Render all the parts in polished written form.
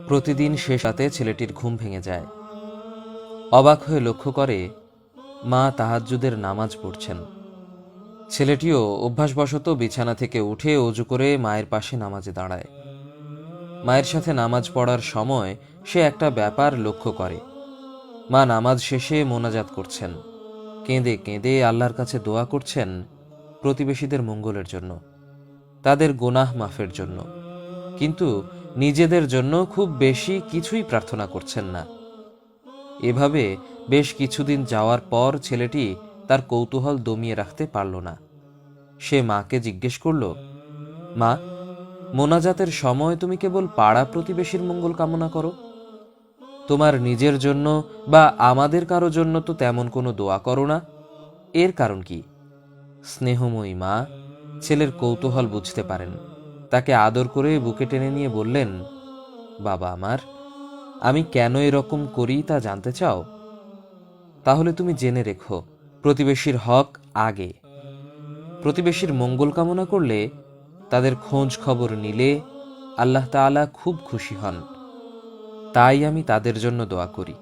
প্রতিদিন শেষ রাতে ছেলেটির ঘুম ভেঙে যায়। অবাক হয়ে লক্ষ্য করে মা তাহাজ্জুদের নামাজ পড়ছেন। ছেলেটিও অভ্যাসবশত বিছানা থেকে উঠে অজু করে মায়ের পাশে নামাজে দাঁড়ায়। মায়ের সাথে নামাজ পড়ার সময় সে একটা ব্যাপার লক্ষ্য করে। মা নামাজ শেষে মোনাজাত করছেন, কেঁদে কেঁদে আল্লাহর কাছে দোয়া করছেন প্রতিবেশীদের মঙ্গলের জন্য, তাদের গুনাহ মাফের জন্য, কিন্তু নিজেদের জন্য খুব বেশি কিছুই প্রার্থনা করছেন না। এভাবে বেশ কিছুদিন যাওয়ার পর ছেলেটি তার কৌতূহল দমিয়ে রাখতে পারল না। সে মাকে জিজ্ঞেস করল, মা, মোনাজাতের সময় তুমি কেবল পাড়া প্রতিবেশীর মঙ্গল কামনা করো, তোমার নিজের জন্য বা আমাদের কারো জন্য তো তেমন কোনো দোয়া করো না, এর কারণ কি? স্নেহময়ী মা ছেলের কৌতূহল বুঝতে পারেন। তাকে আদর করে বুকে টেনে নিয়ে বললেন, বাবা আমার, আমি কেন এরকম করি তা জানতে চাও? তাহলে তুমি জেনে রেখো, প্রতিবেশীর হক আগে। প্রতিবেশীর মঙ্গল কামনা করলে, তাদের খোঁজ খবর নিলে আল্লাহ তাআলা খুব খুশি হন। তাই আমি তাদের জন্য দোয়া করি,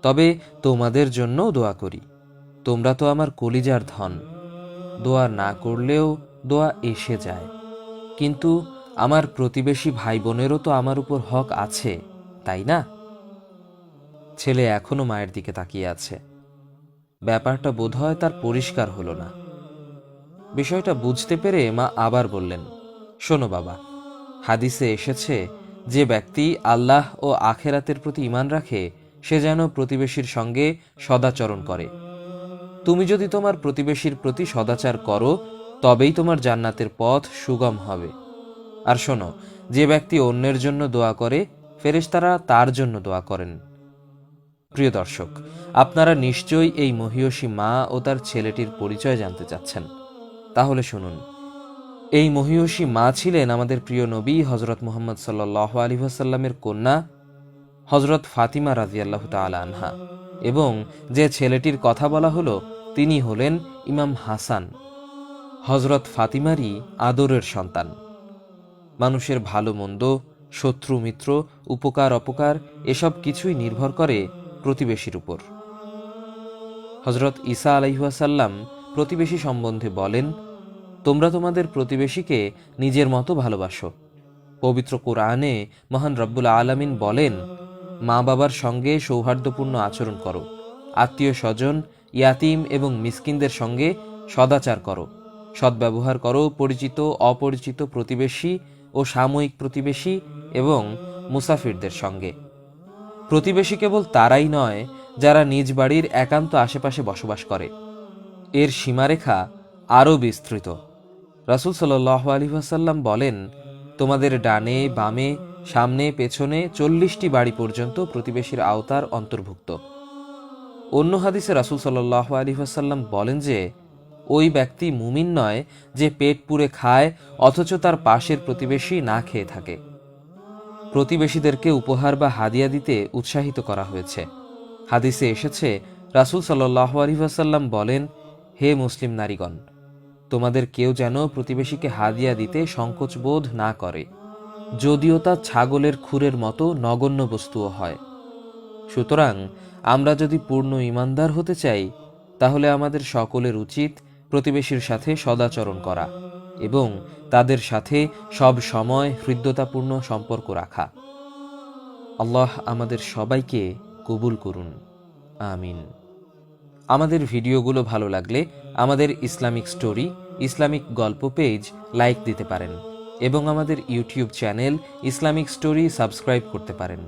তবে তোমাদের জন্যও দোয়া করি। তোমরা তো আমার কলিজার ধন, দোয়া না করলেও দোয়া এসে যায়। কিন্তু আমার প্রতিবেশী ভাই বোনেরও তো আমার উপর হক আছে, তাই না? ছেলে এখনো মায়ের দিকে তাকিয়ে আছে। ব্যাপারটা বোধহয় তার পরিষ্কার হলো না। বিষয়টা বুঝতে পেরে মা আবার বললেন, শোনো বাবা, হাদিসে এসেছে যে ব্যক্তি আল্লাহ ও আখেরাতের প্রতি ঈমান রাখে সে যেন প্রতিবেশীর সঙ্গে সদাচরণ করে। তুমি যদি তোমার প্রতিবেশীর প্রতি সদাচার করো, তবেই তোমার জান্নাতের পথ সুগম হবে। আর শোনো, যে ব্যক্তি অন্যের জন্য দোয়া করে, ফেরেশতারা তার জন্য দোয়া করেন। প্রিয় দর্শক, আপনারা নিশ্চয়ই এই মহিয়সী মা ও তার ছেলেটির পরিচয় জানতে চাচ্ছেন। তাহলে শুনুন। এই মহিয়সী মা ছিলেন আমাদের প্রিয় নবী হযরত মুহাম্মদ সাল্লাল্লাহু আলাইহি ওয়াসাল্লামের কন্যা হযরত ফাতিমা রাদিয়াল্লাহু তাআলা আনহা, এবং যে ছেলেটির কথা বলা হলো তিনি হলেন ইমাম হাসান, হযরত ফাতিমারই আদরের সন্তান। মানুষের ভালো মন্দ, শত্রু মিত্র, উপকার অপকার এসব কিছুই নির্ভর করে প্রতিবেশীর উপর। হযরত ঈসা আলাইহিস সালাম প্রতিবেশী সম্বন্ধে বলেন, তোমরা তোমাদের প্রতিবেশীকে নিজের মতো ভালোবাসো। পবিত্র কোরআনে মহান রব্বুল আলামিন বলেন, মা বাবার সঙ্গে সৌহার্দ্যপূর্ণ আচরণ করো, আত্মীয় স্বজন, ইয়াতিম এবং মিসকিনদের সঙ্গে সদাচার করো, সদ্ব্যবহার করো পরিচিত অপরিচিত প্রতিবেশী ও সাময়িক প্রতিবেশী এবং মুসাফিরদের সঙ্গে। প্রতিবেশী কেবল তারাই নয় যারা নিজ বাড়ির একান্ত আশেপাশে বসবাস করে। এর সীমারেখা আরও বিস্তৃত। রাসূল সাল্লাল্লাহু আলাইহি ওয়াসাল্লাম বলেন, তোমাদের ডানে বামে সামনে পেছনে 40টি বাড়ি পর্যন্ত প্রতিবেশীর আওতার অন্তর্ভুক্ত। অন্য হাদিসে রাসূল সাল্লাল্লাহু আলাইহি ওয়াসাল্লাম বলেন যে, ওই ব্যক্তি মুমিন নয় যে পেট পুরে খায় অথচ তার পাশের প্রতিবেশী না খেয়ে থাকে। প্রতিবেশীদেরকে উপহার বা হাদিয়া দিতে উৎসাহিত করা হয়েছে। হাদিসে এসেছে, রাসূল সাল্লাল্লাহু আলাইহি ওয়াসাল্লাম বলেন, হে মুসলিম নারীগণ, তোমাদের কেউ যেন প্রতিবেশীকে হাদিয়া দিতে সংকোচ বোধ না করে, যদিও তা ছাগলের খুরের মতো নগণ্য বস্তুও হয়। সুতরাং আমরা যদি পূর্ণ ঈমানদার হতে চাই, তাহলে আমাদের সকলের উচিত প্রতিবেশীর সাথে সদাচরণ করা এবং তাদের সাথে সব সময় হৃদ্যতাপূর্ণ সম্পর্ক রাখা। আল্লাহ আমাদের সবাইকে কবুল করুন, আমিন। আমাদের ভিডিওগুলো ভালো লাগলে আমাদের ইসলামিক স্টোরি, ইসলামিক গল্প পেজ লাইক দিতে পারেন এবং আমাদের YouTube channel Islamic story subscribe করতে পারেন।